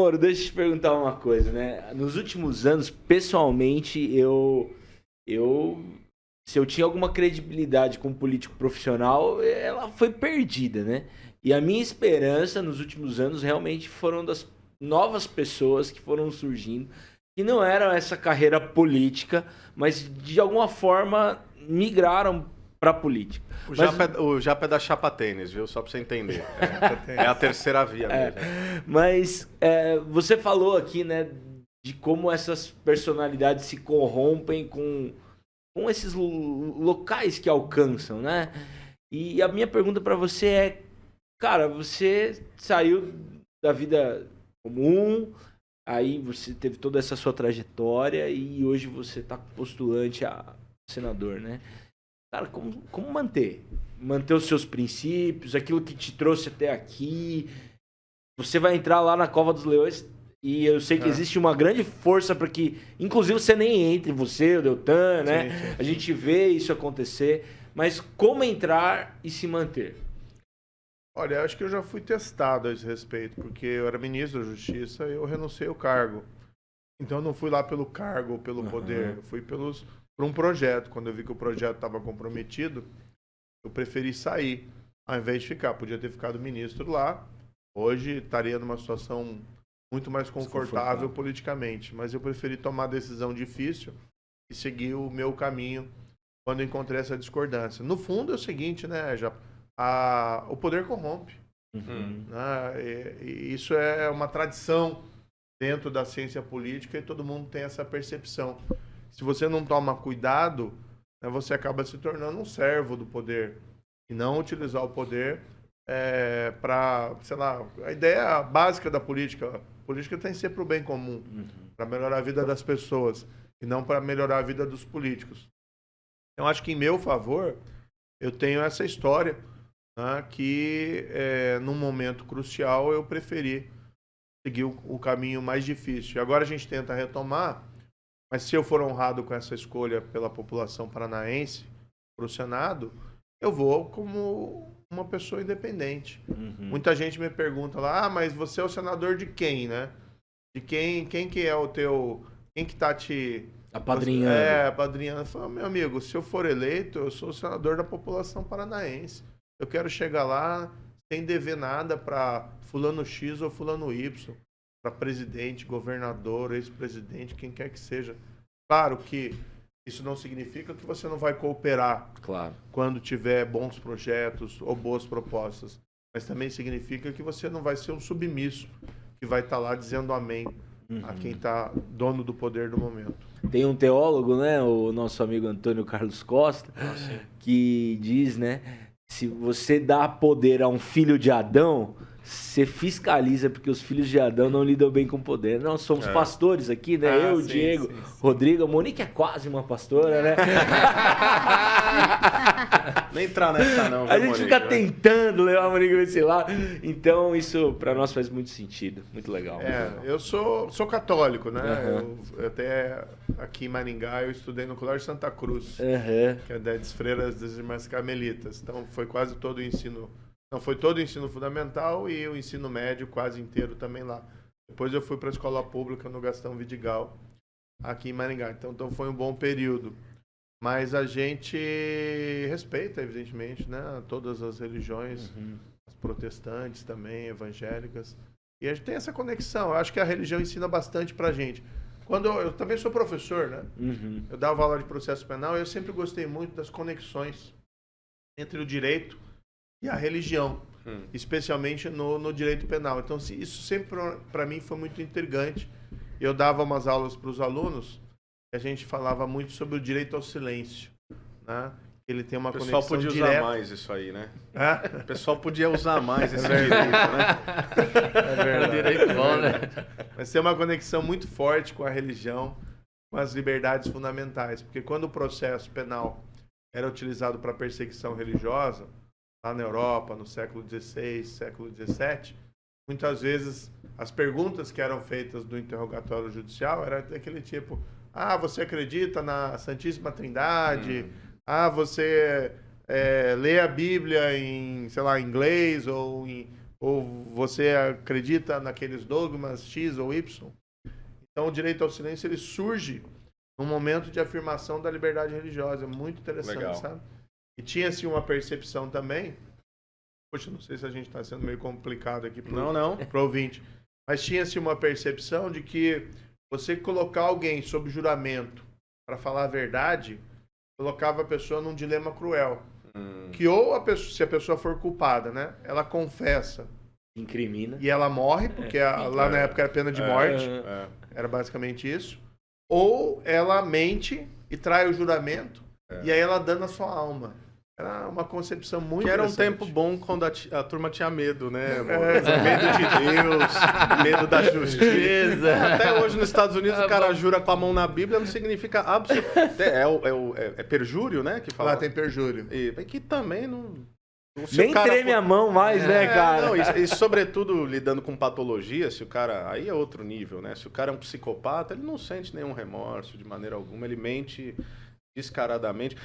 Moro, deixa eu te perguntar uma coisa, né? Nos últimos anos, pessoalmente, se eu tinha alguma credibilidade como político profissional, ela foi perdida, né? E a minha esperança nos últimos anos realmente foram das novas pessoas que foram surgindo, que não eram essa carreira política, mas de alguma forma migraram para a política. O Japa é da chapa tênis, viu? Só para você entender. É a terceira via mesmo. Mas você falou aqui, né, de como essas personalidades se corrompem com esses locais que alcançam, né? E a minha pergunta para você é, cara, você saiu da vida comum, aí você teve toda essa sua trajetória e hoje você está postulante a senador, né? Cara, como manter? Manter os seus princípios, aquilo que te trouxe até aqui. Você vai entrar lá na Cova dos Leões e eu sei que existe uma grande força para que, inclusive, você nem entre, você, o Deltan, né? Sim. A gente vê isso acontecer. Mas como entrar e se manter? Olha, acho que eu já fui testado a esse respeito, porque eu era ministro da Justiça e eu renunciei ao cargo. Então eu não fui lá pelo cargo ou pelo poder, eu fui por um projeto. Quando eu vi que o projeto estava comprometido, eu preferi sair, ao invés de ficar. Podia ter ficado ministro lá, hoje estaria numa situação muito mais confortável politicamente, mas eu preferi tomar a decisão difícil e seguir o meu caminho quando encontrei essa discordância. No fundo é o seguinte, né, o poder corrompe. Né? E isso é uma tradição dentro da ciência política e todo mundo tem essa percepção. Se você não toma cuidado, né, você acaba se tornando um servo do poder e não utilizar o poder para, sei lá, a ideia básica da política. A política tem que ser para o bem comum, para melhorar a vida das pessoas e não para melhorar a vida dos políticos. Então, acho que em meu favor, eu tenho essa história, né, que num momento crucial eu preferi seguir o caminho mais difícil. E agora a gente tenta retomar, mas se eu for honrado com essa escolha pela população paranaense para o Senado, eu vou como uma pessoa independente. Muita gente me pergunta lá, mas você é o senador de quem, né? De quem que é o teu... Quem que tá te... Apadrinhando. Apadrinhando. Eu falo, meu amigo, se eu for eleito, eu sou o senador da população paranaense. Eu quero chegar lá sem dever nada para fulano X ou fulano Y, para presidente, governador, ex-presidente, quem quer que seja. Claro que isso não significa que você não vai cooperar quando tiver bons projetos ou boas propostas, mas também significa que você não vai ser um submisso que vai estar lá dizendo amém a quem está dono do poder do momento. Tem um teólogo, né, o nosso amigo Antônio Carlos Costa, que diz, né, se você dá poder a um filho de Adão, você fiscaliza, porque os filhos de Adão não lidam bem com o poder. Nós somos pastores aqui, né? Eu, o Diego, Rodrigo, a Monique é quase uma pastora, né? Nem entrar nessa não. A gente fica tentando levar a Monique nesse lado. Então, isso pra nós faz muito sentido. Muito legal. Eu sou católico, né? Eu até aqui em Maringá eu estudei no Colégio Santa Cruz, que é das Freiras das Irmãs Carmelitas. Então, foi quase todo o ensino... Não, foi todo o ensino fundamental e o ensino médio quase inteiro também lá. Depois eu fui para a escola pública no Gastão Vidigal, aqui em Maringá. Então foi um bom período. Mas a gente respeita, evidentemente, né, todas as religiões, as protestantes também, evangélicas. E a gente tem essa conexão. Eu acho que a religião ensina bastante para a gente. Eu também sou professor, né? Eu dava aula de processo penal e eu sempre gostei muito das conexões entre o direito e a religião, especialmente no direito penal. Então, isso sempre para mim foi muito intrigante. Eu dava umas aulas para os alunos e a gente falava muito sobre o direito ao silêncio, né? Ele tem uma conexão direta. O pessoal podia usar mais isso aí, né? O pessoal podia usar mais esse direito, né? É verdade. Direito bom, né? Mas tem uma conexão muito forte com a religião, com as liberdades fundamentais. Porque quando o processo penal era utilizado para perseguição religiosa, lá na Europa, no século XVI, século XVII, muitas vezes as perguntas que eram feitas do interrogatório judicial eram daquele tipo: você acredita na Santíssima Trindade? Você lê a Bíblia em, sei lá, inglês ou em Ou você acredita naqueles dogmas X ou Y? Então, o direito ao silêncio ele surge num momento de afirmação da liberdade religiosa. Muito interessante, Legal. sabe? E tinha-se uma percepção também. Poxa, não sei se a gente está sendo meio complicado aqui para o ouvinte. Mas tinha-se uma percepção de que você colocar alguém sob juramento para falar a verdade, colocava a pessoa num dilema cruel. Que ou se a pessoa for culpada, né? Ela confessa. Incrimina. E ela morre, porque lá na época era pena de morte. Era basicamente isso. Ou ela mente e trai o juramento. E aí ela dana a sua alma. Era uma concepção muito Que era um interessante. tempo bom quando a turma tinha medo, né? Medo de Deus, medo da justiça. Até hoje nos Estados Unidos o cara jura com a mão na Bíblia, não significa absolutamente... É perjúrio, né? Que fala. Lá tem perjúrio. E que também não... Nem treme a mão mais, né, cara? Não, e sobretudo lidando com patologia, se o cara... Aí é outro nível, né? Se o cara é um psicopata, ele não sente nenhum remorso de maneira alguma, ele mente descaradamente.